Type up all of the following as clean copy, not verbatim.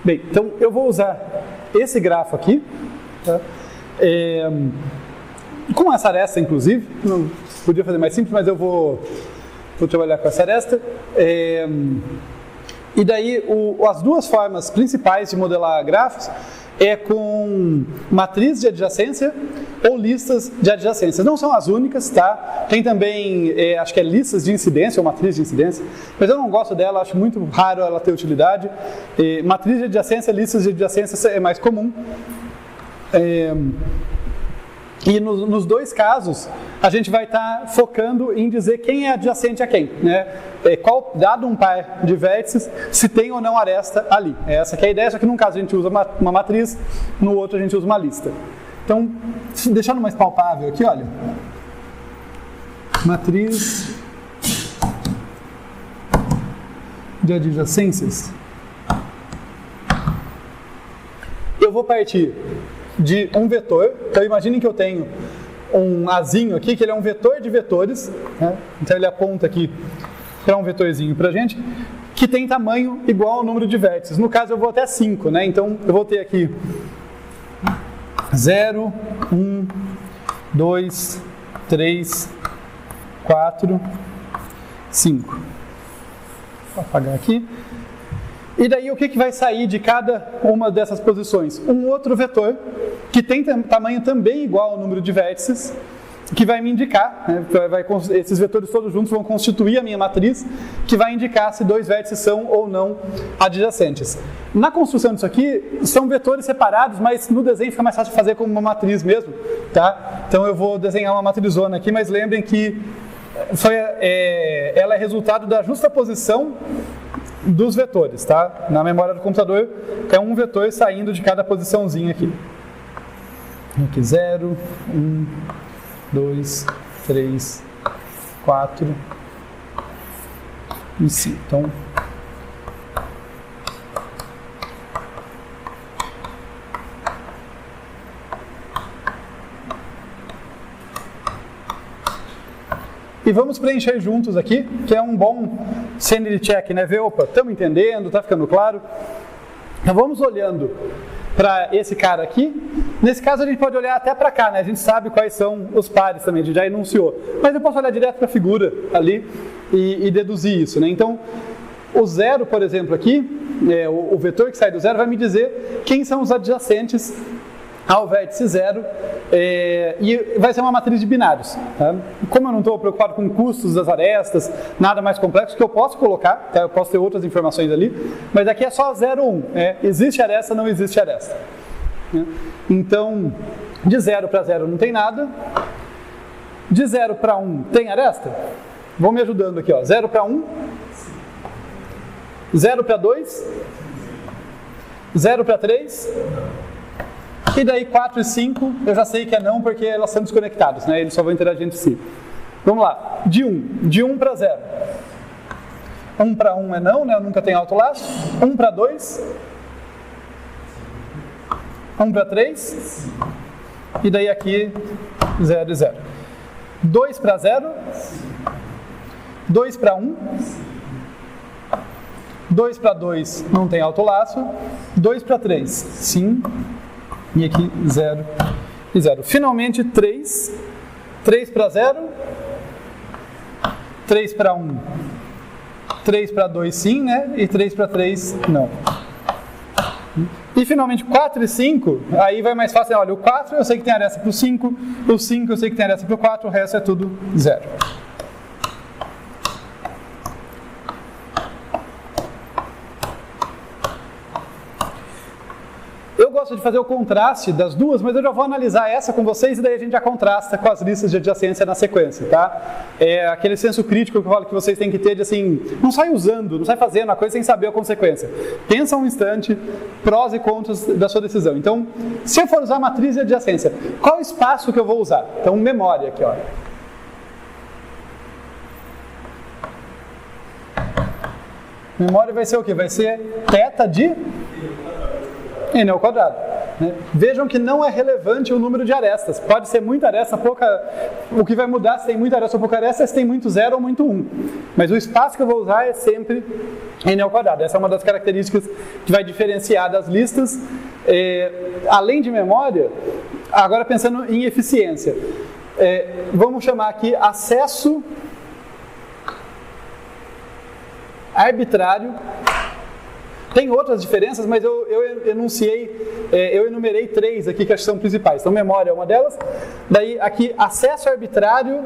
Bem, então eu vou usar esse grafo aqui, tá? Com essa aresta, inclusive. Não podia fazer mais simples, mas eu vou trabalhar com essa aresta. E daí, as duas formas principais de modelar grafos é com matriz de adjacência ou listas de adjacência. Não são as únicas, tá? Tem também, acho que é listas de incidência ou matriz de incidência, mas eu não gosto dela, acho muito raro ela ter utilidade. Matriz de adjacência, listas de adjacência é mais comum. E nos dois casos, a gente vai estar focando em dizer quem é adjacente a quem, né? Dado um par de vértices, se tem ou não aresta ali. Essa que é a ideia, só que num caso a gente usa uma matriz, no outro a gente usa uma lista. Então, deixando mais palpável aqui, olha. Matriz de adjacências. Eu vou partir de um vetor. Então imaginem que eu tenho um azinho aqui, que ele é um vetor de vetores, né? Então ele aponta aqui para um vetorzinho para a gente, que tem tamanho igual ao número de vértices. No caso eu vou até 5, né? Então eu vou ter aqui 0, 1, 2, 3, 4, 5. Vou apagar aqui. E daí o que vai sair de cada uma dessas posições? Um outro vetor, que tem tamanho também igual ao número de vértices, que vai me indicar, né, esses vetores todos juntos vão constituir a minha matriz, que vai indicar se dois vértices são ou não adjacentes. Na construção disso aqui, são vetores separados, mas no desenho fica mais fácil de fazer como uma matriz mesmo, tá? Então eu vou desenhar uma matrizona aqui, mas lembrem que ela é resultado da justaposição dos vetores, tá? Na memória do computador é um vetor saindo de cada posiçãozinha aqui. Aqui 0, 1, 2, 3, 4 e 5. Então, e vamos preencher juntos aqui, que é um bom sanity check, né? Ver, opa, estamos entendendo, está ficando claro. Então vamos olhando para esse cara aqui. Nesse caso a gente pode olhar até para cá, né? A gente sabe quais são os pares também, a gente já enunciou. Mas eu posso olhar direto para a figura ali e deduzir isso, né? Então, o 0, por exemplo, aqui, o vetor que sai do 0 vai me dizer quem são os adjacentes ao vértice 0, e vai ser uma matriz de binários, tá? Como eu não estou preocupado com custos das arestas, nada mais complexo, que eu posso colocar, tá? Eu posso ter outras informações ali, mas aqui é só 0 ou 1, existe aresta, não existe aresta, né? Então, de 0 para 0 não tem nada, de 0 para 1 tem aresta? Vão me ajudando aqui, ó. 0 para 1, 0 para 2, 0 para 3, e daí 4 e 5, eu já sei que é não, porque elas são desconectadas, né? Eles só vão interagir entre si. Vamos lá, de 1 para 0. 1 para 1 é não, né? Eu nunca tenho alto laço. 1 para 2. 1 para 3. E daí aqui, 0 e 0. 2 para 0. 2 para 1. 2 para 2 não tem alto laço. 2 para 3, sim. E aqui 0 e 0. Finalmente 3. 3 para 0. 3 para 1. 3 para 2 sim, né? E 3 para 3 não. E finalmente 4 e 5, aí vai mais fácil. Olha, o 4 eu sei que tem aresta para o 5. O 5 eu sei que tem aresta para o 4. O resto é tudo 0. Eu gosto de fazer o contraste das duas, mas eu já vou analisar essa com vocês e daí a gente já contrasta com as listas de adjacência na sequência, tá? É aquele senso crítico que eu falo que vocês têm que ter de assim, não sai usando, não sai fazendo a coisa sem saber a consequência. Pensa um instante, prós e contras da sua decisão. Então, se eu for usar a matriz de adjacência, qual espaço que eu vou usar? Então, memória aqui, olha. Memória vai ser o quê? Vai ser θ de n ao quadrado, né? Vejam que não é relevante o número de arestas. Pode ser muita aresta, o que vai mudar se tem muita aresta ou pouca aresta é se tem muito 0 ou muito 1. Mas o espaço que eu vou usar é sempre n ao quadrado. Essa é uma das características que vai diferenciar das listas. Além de memória, agora pensando em eficiência, vamos chamar aqui acesso arbitrário. Tem outras diferenças, mas eu enumerei 3 aqui que acho que são principais. Então, memória é uma delas. Daí, aqui, acesso arbitrário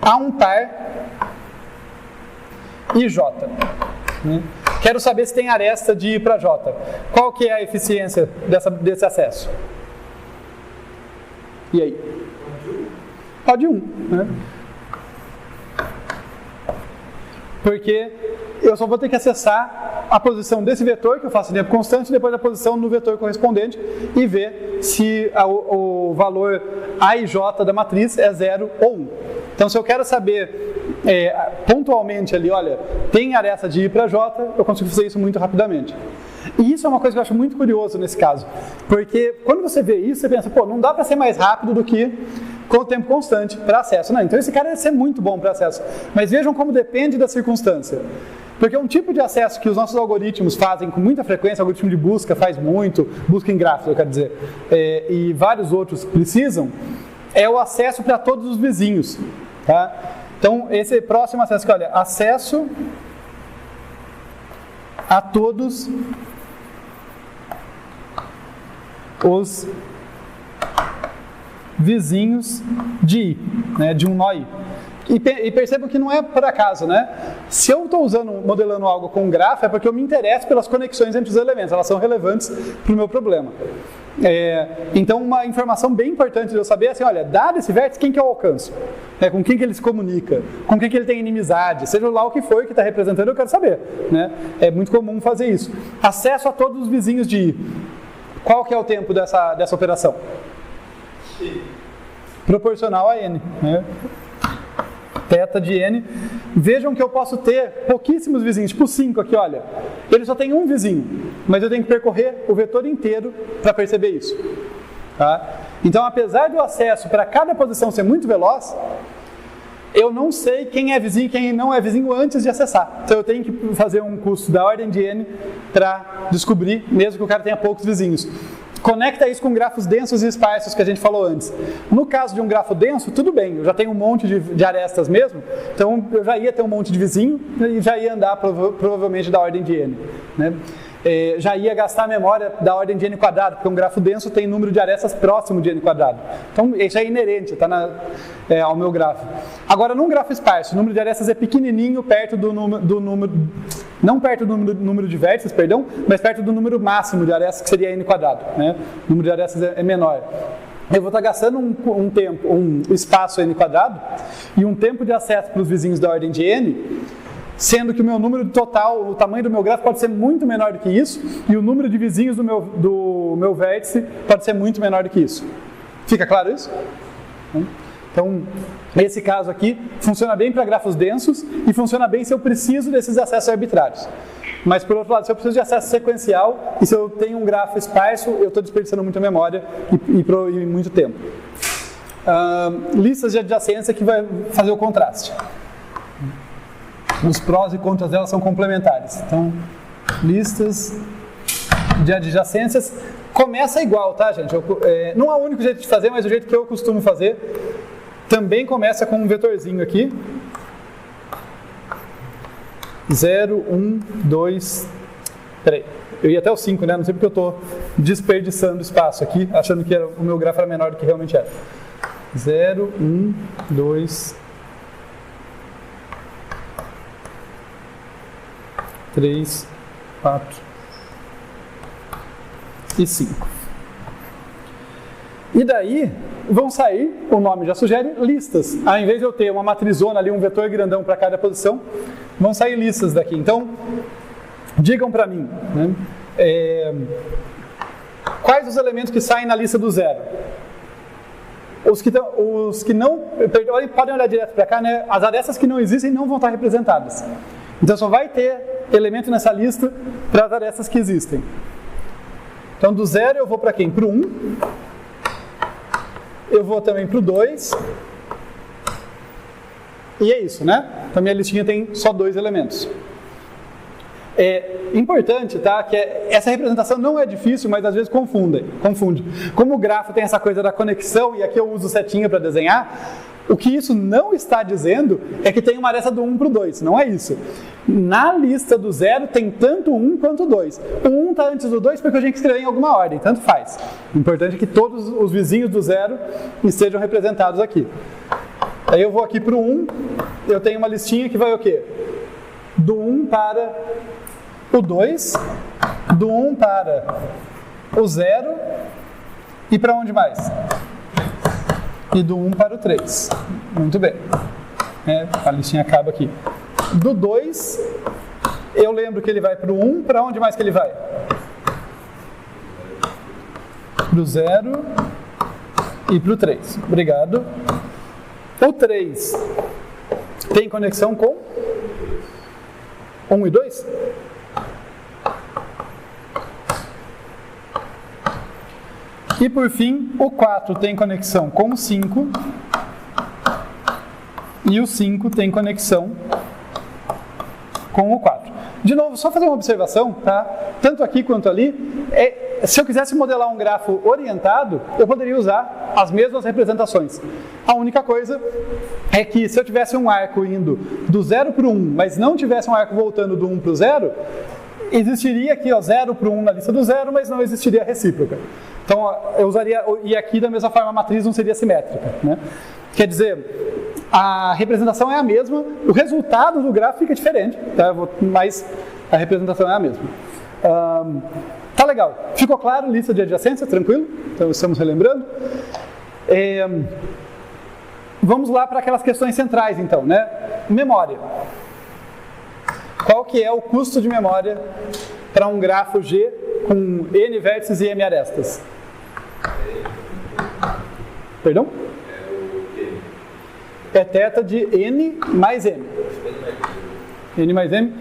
a um par IJ. Quero saber se tem aresta de I para J. Qual que é a eficiência desse acesso? E aí? Pode 1. Né? Porque eu só vou ter que acessar a posição desse vetor, que eu faço em tempo constante, e depois a posição no vetor correspondente, e ver se o valor A e J da matriz é 0 ou 1. Então, se eu quero saber pontualmente ali, olha, tem aresta de I para J, eu consigo fazer isso muito rapidamente. E isso é uma coisa que eu acho muito curioso nesse caso, porque quando você vê isso, você pensa, não dá para ser mais rápido do que com o tempo constante para acesso. Não, então esse cara deve ser muito bom para acesso. Mas vejam como depende da circunstância. Porque um tipo de acesso que os nossos algoritmos fazem com muita frequência, o algoritmo de busca faz muito, busca em gráficos, eu quero dizer, e vários outros precisam, é o acesso para todos os vizinhos. Tá? Então, esse próximo acesso, olha, acesso a todos os vizinhos de I, né, de um nó I. E percebam que não é por acaso, né? Se eu estou modelando algo com um grafo, é porque eu me interesso pelas conexões entre os elementos, elas são relevantes para o meu problema. Então, uma informação bem importante de eu saber é assim, olha, dado esse vértice, quem que eu alcanço? Com quem que ele se comunica? Com quem que ele tem inimizade? Seja lá o que for que está representando, eu quero saber. Né? É muito comum fazer isso. Acesso a todos os vizinhos de I. Qual que é o tempo dessa operação? Proporcional a N. Né? Θ de N. Vejam que eu posso ter pouquíssimos vizinhos, tipo 5 aqui, olha. Ele só tem um vizinho, mas eu tenho que percorrer o vetor inteiro para perceber isso. Tá? Então, apesar do acesso para cada posição ser muito veloz, eu não sei quem é vizinho e quem não é vizinho antes de acessar. Então, eu tenho que fazer um custo da ordem de N para descobrir, mesmo que o cara tenha poucos vizinhos. Conecta isso com grafos densos e esparsos que a gente falou antes. No caso de um grafo denso, tudo bem, eu já tenho um monte de arestas mesmo, então eu já ia ter um monte de vizinho e já ia andar provavelmente da ordem de N. Né? Já ia gastar a memória da ordem de N quadrado, porque um grafo denso tem número de arestas próximo de N quadrado. Então isso é inerente, está ao meu grafo. Agora, num grafo esparso, o número de arestas é pequenininho perto do número não perto do número de vértices, perdão, mas perto do número máximo de arestas, que seria N quadrado. Né? O número de arestas é menor. Eu vou estar gastando um espaço N quadrado e um tempo de acesso para os vizinhos da ordem de N, sendo que o meu número total, o tamanho do meu gráfico pode ser muito menor do que isso, e o número de vizinhos do meu vértice pode ser muito menor do que isso. Fica claro isso? Então, esse caso aqui funciona bem para grafos densos e funciona bem se eu preciso desses acessos arbitrários. Mas, por outro lado, se eu preciso de acesso sequencial e se eu tenho um grafo esparso, eu estou desperdiçando muita memória e muito tempo. Listas de adjacência que vai fazer o contraste. Os prós e contras delas são complementares. Então, listas de adjacências começa igual, tá, gente? Não é o único jeito de fazer, mas o jeito que eu costumo fazer também começa com um vetorzinho aqui. 0, 1, 2, peraí. Eu ia até o 5, né? Não sei porque eu estou desperdiçando espaço aqui, achando que o meu grafo era menor do que realmente era. 0, 1, 2, 3, 4 e 5. E daí vão sair, o nome já sugere, listas. Ao invés de eu ter uma matrizona ali, um vetor grandão para cada posição, vão sair listas daqui. Então, digam para mim, né, quais os elementos que saem na lista do 0? Os que não, podem olhar direto para cá, né, as arestas que não existem não vão estar representadas. Então só vai ter elemento nessa lista para as arestas que existem. Então do 0 eu vou para quem? Para o 1. Eu vou também para o 2 E é isso, né? Então minha listinha tem só 2 elementos. É importante, tá? Que essa representação não é difícil, mas às vezes confunde. Como o grafo tem essa coisa da conexão, e aqui eu uso setinha para desenhar, o que isso não está dizendo é que tem uma aresta do 1 para o 2, não é isso. Na lista do 0 tem tanto 1 quanto 2. O 1 está antes do 2 porque eu tinha que escrever em alguma ordem, tanto faz. O importante é que todos os vizinhos do 0 estejam representados aqui. Aí eu vou aqui para o 1, eu tenho uma listinha que vai o quê? Do 1 para o 2, do 1 para o 0 e para onde mais? E do 1 para o 3. Muito bem. A listinha acaba aqui. Do 2, eu lembro que ele vai para o 1, para onde mais que ele vai? Para o 0 e para o 3. Obrigado. O 3 tem conexão com 1 e 2? E por fim, o 4 tem conexão com o 5 e o 5 tem conexão com o 4. De novo, só fazer uma observação, tá? Tanto aqui quanto ali, se eu quisesse modelar um grafo orientado, eu poderia usar as mesmas representações. A única coisa é que se eu tivesse um arco indo do 0 para o 1, mas não tivesse um arco voltando do 1 para o 0, existiria aqui 0 para o 1 na lista do 0, mas não existiria a recíproca. Então eu usaria, e aqui da mesma forma a matriz não seria simétrica, né? Quer dizer, a representação é a mesma, o resultado do gráfico fica diferente, tá? Mas a representação é a mesma. Tá legal, ficou claro? Lista de adjacências, tranquilo? Então estamos relembrando. Vamos lá para aquelas questões centrais então, né? Memória. Qual que é o custo de memória para um grafo G com n vértices e m arestas? Perdão? É θ de n mais m. N mais m.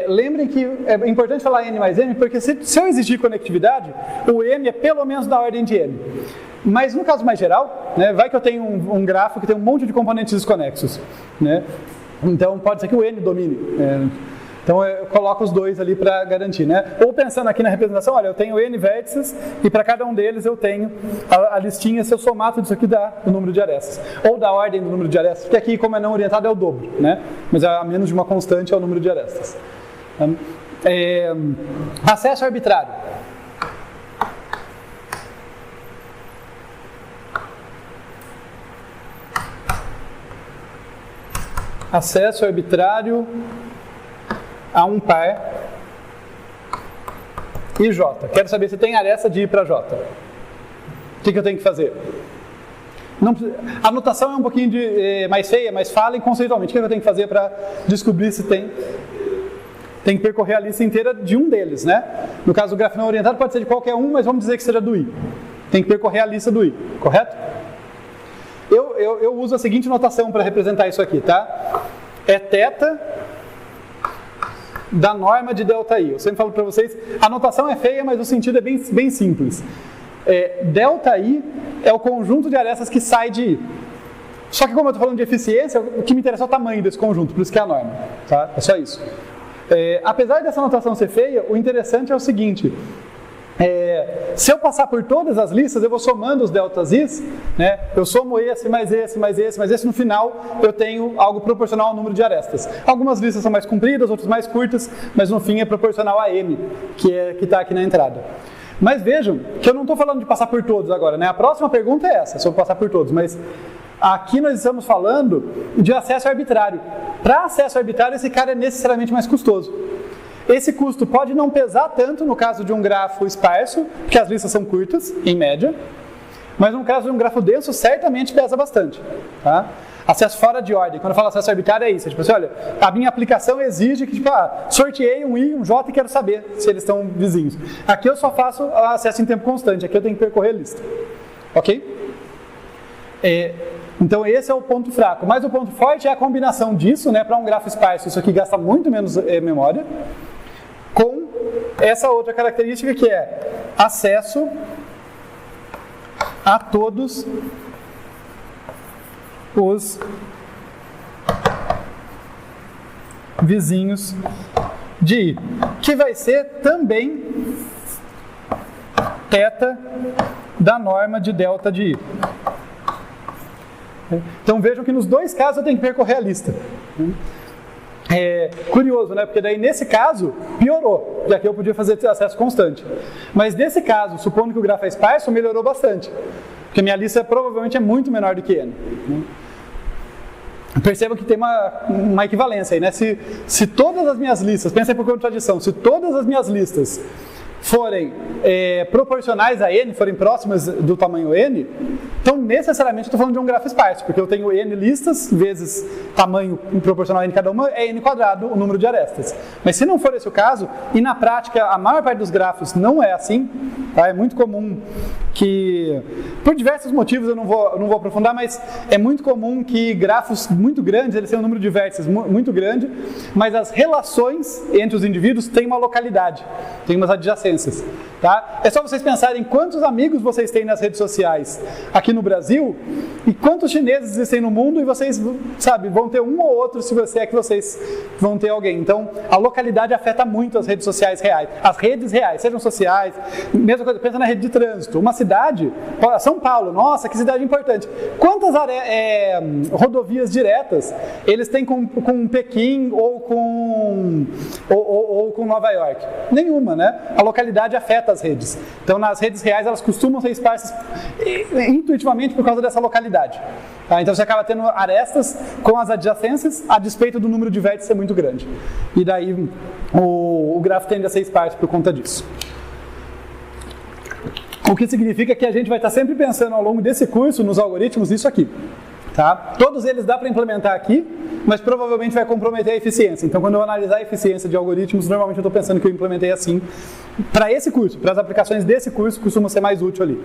Lembrem que é importante falar n mais m, porque se eu exigir conectividade, o m é pelo menos da ordem de m. Mas no caso mais geral, né, vai que eu tenho um grafo que tem um monte de componentes desconexos, né? Então pode ser que o n domine. Então eu coloco os dois ali para garantir, né? Ou pensando aqui na representação, olha, eu tenho n vértices e para cada um deles eu tenho a listinha, se eu somar tudo isso aqui dá o número de arestas. Ou da ordem do número de arestas, porque aqui como é não orientado é o dobro, né? Mas a menos de uma constante é o número de arestas. Acesso arbitrário. Acesso arbitrário a um par e J. Quero saber se tem aresta de I para J. O que eu tenho que fazer? A notação é um pouquinho mais feia, mas falem conceitualmente. O que eu tenho que fazer para descobrir se tem? Tem que percorrer a lista inteira de um deles, né? No caso do grafo não orientado pode ser de qualquer um, mas vamos dizer que seja do I. Tem que percorrer a lista do I, correto? Eu uso a seguinte notação para representar isso aqui, tá? É θ da norma de ΔI. Eu sempre falo para vocês, a notação é feia, mas o sentido é bem simples. ΔI é o conjunto de arestas que sai de I. Só que como eu estou falando de eficiência, o que me interessa é o tamanho desse conjunto, por isso que é a norma. Tá? É só isso. Apesar dessa notação ser feia, o interessante é o seguinte. Se eu passar por todas as listas, eu vou somando os ΔIs, né? Eu somo esse, mais esse, mais esse, mais esse, no final eu tenho algo proporcional ao número de arestas. Algumas listas são mais compridas, outras mais curtas, mas no fim é proporcional a M, que está aqui na entrada. Mas vejam que eu não estou falando de passar por todos agora, né? A próxima pergunta é essa, sobre passar por todos, mas aqui nós estamos falando de acesso arbitrário. Para acesso arbitrário, esse cara é necessariamente mais custoso. Esse custo pode não pesar tanto no caso de um grafo esparso, porque as listas são curtas, em média, mas no caso de um grafo denso, certamente pesa bastante. Tá? Acesso fora de ordem. Quando eu falo acesso arbitrário é isso. É tipo assim, olha, a minha aplicação exige que, sorteei um I e um J e quero saber se eles estão vizinhos. Aqui eu só faço acesso em tempo constante, aqui eu tenho que percorrer a lista. Ok? Então esse é o ponto fraco. Mas o ponto forte é a combinação disso, né? Para um grafo esparso, isso aqui gasta muito menos memória, com essa outra característica que é acesso a todos os vizinhos de I, que vai ser também θ da norma de delta de I. Então vejam que nos dois casos eu tenho que percorrer a lista. É curioso, né? Porque daí nesse caso piorou, já que eu podia fazer acesso constante. Mas nesse caso, supondo que o grafo é esparso, melhorou bastante. Porque minha lista provavelmente é muito menor do que N. Percebam que tem uma equivalência aí, né? Se todas as minhas listas, pensa aí por contradição, se todas as minhas listas forem proporcionais a N, forem próximas do tamanho N, então necessariamente eu estou falando de um grafo esparso, porque eu tenho N listas vezes tamanho proporcional a N cada uma, é N quadrado o número de arestas. Mas se não for esse o caso, e na prática a maior parte dos grafos não é assim, tá? É muito comum que, por diversos motivos eu não vou aprofundar, mas é muito comum que grafos muito grandes, eles têm um número de vértices muito grande, mas as relações entre os indivíduos têm uma localidade, têm umas adjacências. Tá? É só vocês pensarem quantos amigos vocês têm nas redes sociais aqui no Brasil e quantos chineses existem no mundo, e vocês, sabe, vão ter um ou outro, se você é que vocês vão ter alguém. Então, a localidade afeta muito as redes sociais reais. As redes reais, sejam sociais, mesma coisa, pensa na rede de trânsito. Uma cidade, São Paulo, nossa, que cidade importante. Quantas rodovias diretas eles têm com Pequim ou com Nova York? Nenhuma, né? A localidade afeta as redes. Então, nas redes reais, elas costumam ser esparsas intuitivamente por causa dessa localidade. Tá? Então, você acaba tendo arestas com as adjacências, a despeito do número de vértices ser muito grande. E daí, o grafo tende a ser esparso por conta disso. O que significa que a gente vai estar sempre pensando ao longo desse curso, nos algoritmos, isso aqui. Tá? Todos eles dá para implementar aqui, mas provavelmente vai comprometer a eficiência. Então, quando eu analisar a eficiência de algoritmos, normalmente eu estou pensando que eu implementei assim. Para esse curso, para as aplicações desse curso, costuma ser mais útil ali.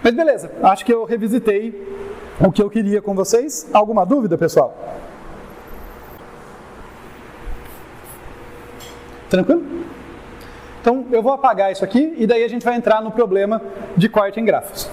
Mas beleza, acho que eu revisitei o que eu queria com vocês. Alguma dúvida, pessoal? Tranquilo? Então, eu vou apagar isso aqui e daí a gente vai entrar no problema de corte em grafos.